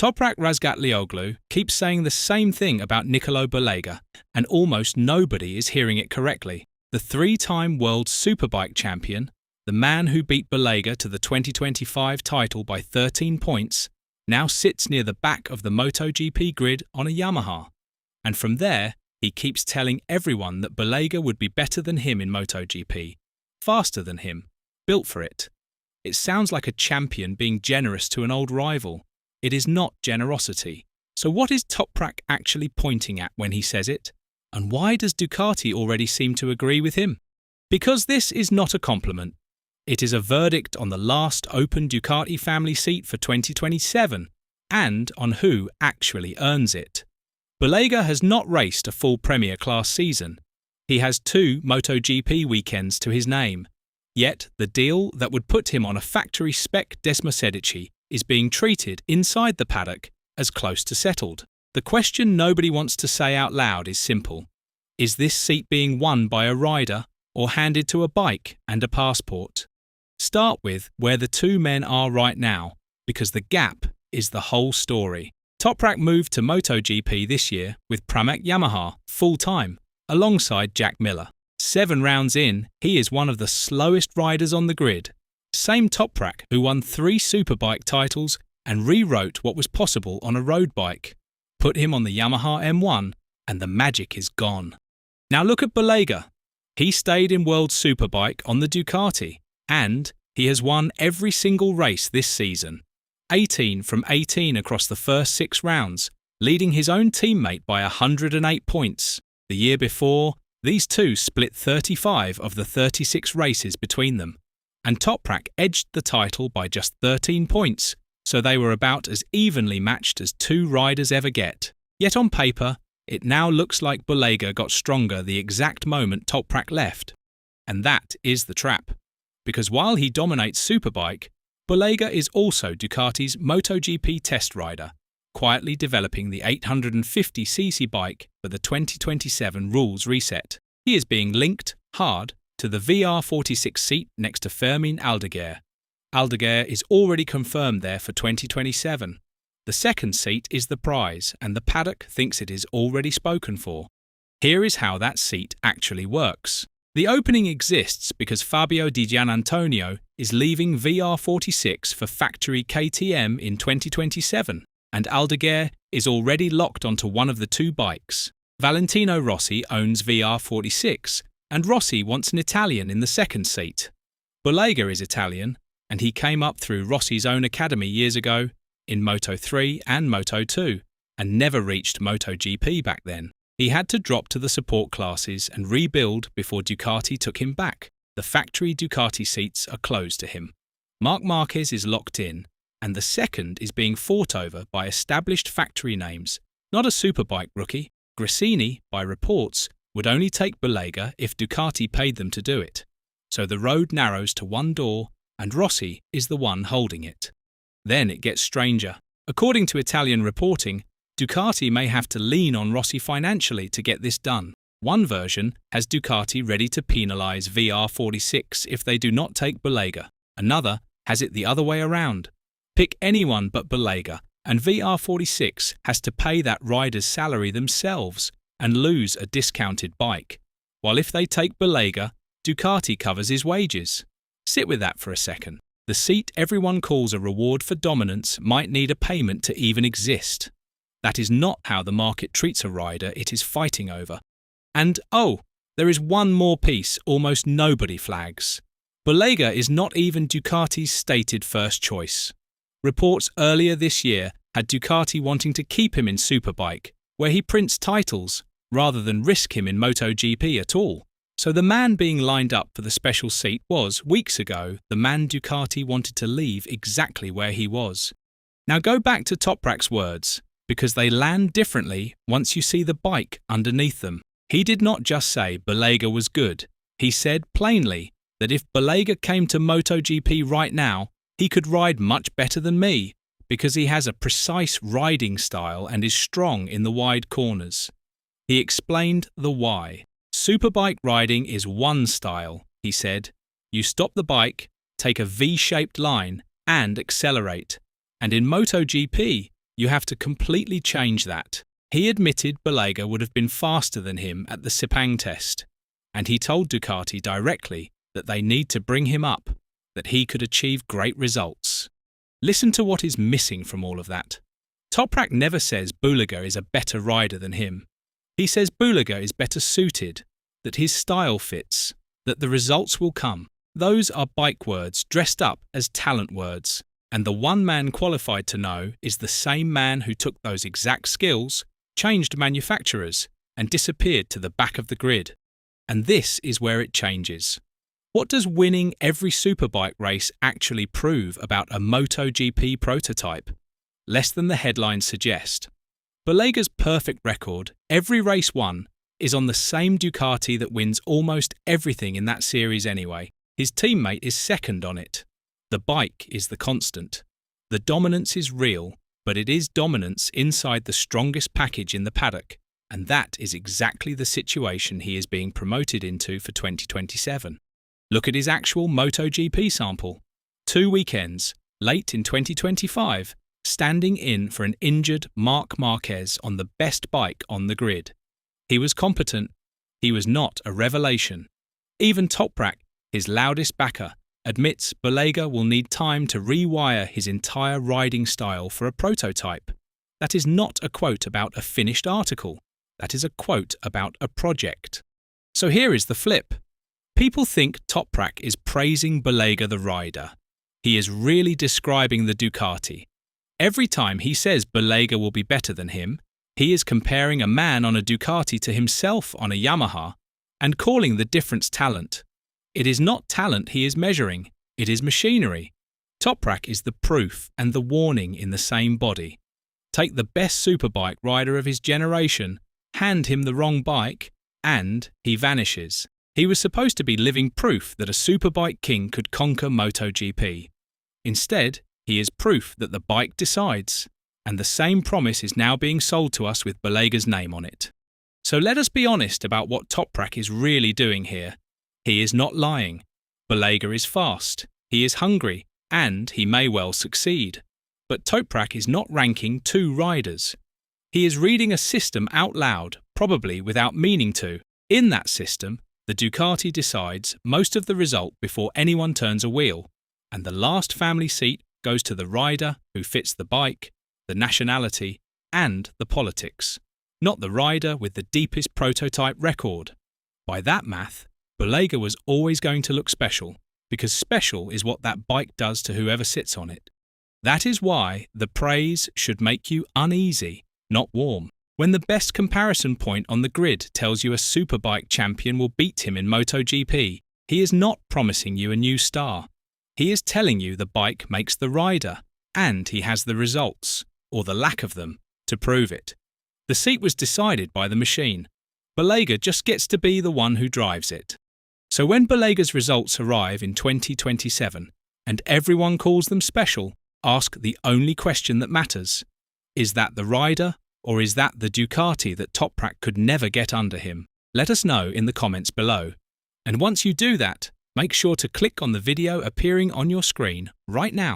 Toprak Razgatlioglu keeps saying the same thing about Nicolo Bulega, and almost nobody is hearing it correctly. The three-time world Superbike champion, the man who beat Bulega to the 2025 title by 13 points, now sits near the back of the MotoGP grid on a Yamaha. And from there, he keeps telling everyone that Bulega would be better than him in MotoGP, faster than him, built for it. It sounds like a champion being generous to an old rival. It is not generosity. So what is Toprak actually pointing at when he says it? And why does Ducati already seem to agree with him? Because this is not a compliment. It is a verdict on the last open Ducati family seat for 2027 and on who actually earns it. Bulega has not raced a full Premier Class season. He has 2 MotoGP weekends to his name. Yet the deal that would put him on a factory spec Desmosedici is being treated inside the paddock as close to settled. The question nobody wants to say out loud is simple. Is this seat being won by a rider or handed to a bike and a passport? Start with where the two men are right now, because the gap is the whole story. Toprak moved to MotoGP this year with Pramac Yamaha full-time, alongside Jack Miller. 7 rounds in, he is one of the slowest riders on the grid. Same Toprak who won 3 Superbike titles and rewrote what was possible on a road bike. Put him on the Yamaha M1 and the magic is gone. Now look at Bulega. He stayed in World Superbike on the Ducati and he has won every single race this season. 18 from 18 across the first 6 rounds, leading his own teammate by 108 points. The year before, these two split 35 of the 36 races between them, and Toprak edged the title by just 13 points, so they were about as evenly matched as 2 riders ever get. Yet on paper, it now looks like Bulega got stronger the exact moment Toprak left. And that is the trap. Because while he dominates Superbike, Bulega is also Ducati's MotoGP test rider, quietly developing the 850cc bike for the 2027 rules reset. He is being linked hard to the VR46 seat next to Fermin Aldeguer. Aldeguer is already confirmed there for 2027. The second seat is the prize, and the paddock thinks it is already spoken for. Here is how that seat actually works. The opening exists because Fabio Di Gianantonio is leaving VR46 for factory KTM in 2027. And Aldeguer is already locked onto one of the 2 bikes. Valentino Rossi owns VR46, and Rossi wants an Italian in the second seat. Bulega is Italian, and he came up through Rossi's own academy years ago, in Moto3 and Moto2, and never reached MotoGP back then. He had to drop to the support classes and rebuild before Ducati took him back. The factory Ducati seats are closed to him. Marc Marquez is locked in, and the second is being fought over by established factory names, not a Superbike rookie. Gresini, by reports, would only take Bulega if Ducati paid them to do it. So the road narrows to one door, and Rossi is the one holding it. Then it gets stranger. According to Italian reporting, Ducati may have to lean on Rossi financially to get this done. One version has Ducati ready to penalise VR46 if they do not take Bulega. Another has it the other way around. Pick anyone but Bulega, and VR46 has to pay that rider's salary themselves and lose a discounted bike. While if they take Bulega, Ducati covers his wages. Sit with that for a second. The seat everyone calls a reward for dominance might need a payment to even exist. That is not how the market treats a rider it is fighting over. And there is one more piece almost nobody flags. Bulega is not even Ducati's stated first choice. Reports earlier this year had Ducati wanting to keep him in Superbike, where he prints titles, rather than risk him in MotoGP at all. So the man being lined up for the special seat was, weeks ago, the man Ducati wanted to leave exactly where he was. Now go back to Toprak's words, because they land differently once you see the bike underneath them. He did not just say Bulega was good. He said plainly that if Bulega came to MotoGP right now, he could ride much better than me, because he has a precise riding style and is strong in the wide corners. He explained the why. Superbike riding is one style, he said. You stop the bike, take a V-shaped line, and accelerate. And in MotoGP, You have to completely change that. He admitted Bulega would have been faster than him at the Sepang test, and he told Ducati directly that they need to bring him up, that he could achieve great results. Listen to what is missing from all of that. Toprak never says Bulega is a better rider than him. He says Bulega is better suited, that his style fits, that the results will come. Those are bike words dressed up as talent words, and the one man qualified to know is the same man who took those exact skills, changed manufacturers, and disappeared to the back of the grid. And this is where it changes. What does winning every Superbike race actually prove about a MotoGP prototype? Less than the headlines suggest. Bulega's perfect record, every race won, is on the same Ducati that wins almost everything in that series anyway. His teammate is second on it. The bike is the constant. The dominance is real, but it is dominance inside the strongest package in the paddock, and that is exactly the situation he is being promoted into for 2027. Look at his actual MotoGP sample. 2 weekends, late in 2025, standing in for an injured Marc Marquez on the best bike on the grid. He was competent. He was not a revelation. Even Toprak, his loudest backer, admits Bulega will need time to rewire his entire riding style for a prototype. That is not a quote about a finished article. That is a quote about a project. So here is the flip. People think Toprak is praising Bulega the rider. He is really describing the Ducati. Every time he says Bulega will be better than him, he is comparing a man on a Ducati to himself on a Yamaha and calling the difference talent. It is not talent he is measuring, it is machinery. Toprak is the proof and the warning in the same body. Take the best Superbike rider of his generation, hand him the wrong bike, and he vanishes. He was supposed to be living proof that a Superbike king could conquer MotoGP. Instead, he is proof that the bike decides, and the same promise is now being sold to us with Bulega's name on it. So let us be honest about what Toprak is really doing here. He is not lying. Bulega is fast, he is hungry, and he may well succeed. But Toprak is not ranking 2 riders. He is reading a system out loud, probably without meaning to. In that system, the Ducati decides most of the result before anyone turns a wheel, and the last family seat goes to the rider who fits the bike, the nationality, and the politics, not the rider with the deepest prototype record. By that math, Bulega was always going to look special, because special is what that bike does to whoever sits on it. That is why the praise should make you uneasy, not warm. When the best comparison point on the grid tells you a Superbike champion will beat him in MotoGP, he is not promising you a new star. He is telling you the bike makes the rider, and he has the results, or the lack of them, to prove it. The seat was decided by the machine. Bulega just gets to be the one who drives it. So when Bulega's results arrive in 2027, and everyone calls them special, ask the only question that matters. Is that the rider, or is that the Ducati that Toprak could never get under him? Let us know in the comments below. And once you do that, make sure to click on the video appearing on your screen right now.